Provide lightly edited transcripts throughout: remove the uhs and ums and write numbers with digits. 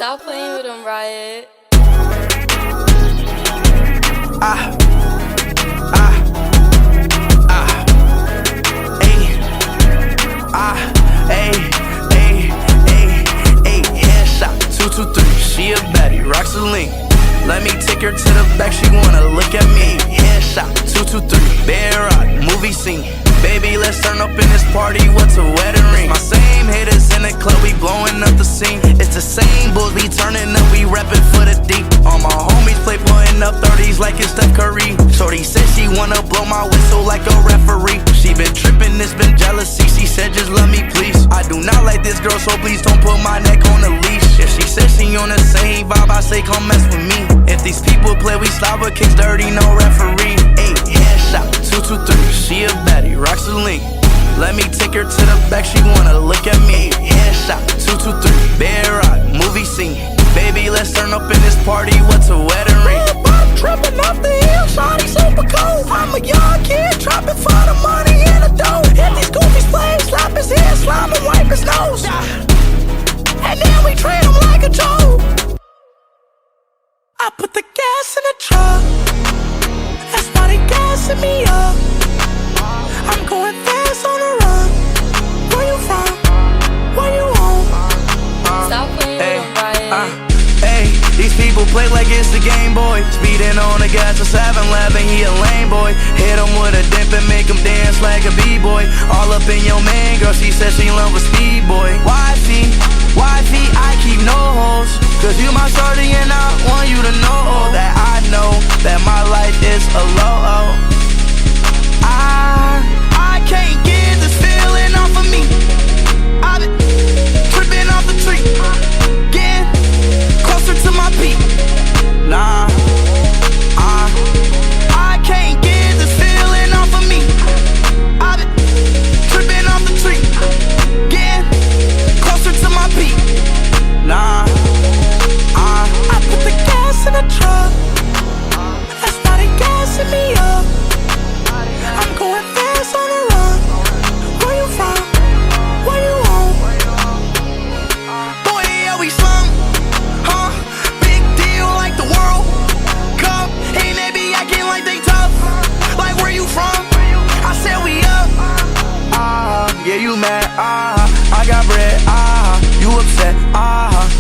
Stop playing with him, Riot. Headshot, 223, she a baddie, rocks a link. Let me take her to the back, she wanna look at me. Headshot, 223, bed rock, movie scene. Baby, let's turn up in this party, what's a wedding ring? My same haters in the club, we blowing up the scene. It's the same bulls, we turning up, we reppin' for the deep. All my homies play putting up 30s like it's Steph Curry. Shorty said she wanna blow my whistle like a referee. She been trippin', it's been jealousy, she said just love me please. I do not like this girl, so please don't put my neck on the leash. If she said she on the same vibe, I say come mess with me. If these people play, we slide with kicks dirty, no referee. Headshot, 223, she a baddie, rocks a link. Let me take her to the back, she wanna look at me. Headshot, 223, bed rock, movie scene. Baby, let's turn up in this party, what's a wedding ring? I'm tripping off the hill, shawty super cold. I'm a young kid, trapping for the money and the dough. Hit these goofies play, slap his head, slime and wipe his nose. And then we treat him like a joke. I put the gas in the truck, that's why they gassing me up. I'm going fast on the run. Where you from? Where you on? Stop playing with him, Riot. These people play like it's the Game Boy. Speeding on the gas for 7-Eleven, he a lame boy. Hit him with a dip and make him dance like a B-boy. All up in your man, girl, she said she love a speed boy. Wifey, I keep no hoes. Cause you my shorty and I want you to know that I know that my life is a low. I can't get this feeling off of me. I've been tripping off the tree, getting closer to my peak. Nah, I can't get this feeling off of me. I've been tripping off the tree, getting closer to my peak. Nah, I put the gas in the truck, that's why they gassing me up. I'm going fast on the run. Where you from? Where you on? Boy, yeah, we slum, huh? Big deal like the World Cup. Hey, they be acting like they tough. Like where you from? I said we up. Yeah, you mad? I got bread. You upset?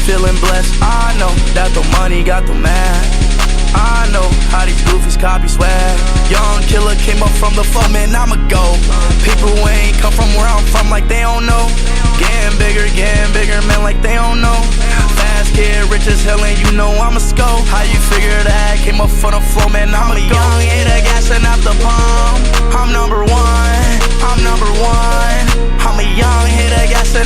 Feeling blessed. I know that the money got the mad. I know how these goofies copy swag. Young killer came up from the floor, man, I'ma go. People who ain't come from where I'm from like they don't know. Getting bigger, man, like they don't know. Fast kid, rich as hell, and you know I'm a scope. How you figure that? Came up for the floor, man, I'm a young hitter, gassing out the pump. I'm number one. I'm a young hitter, gassing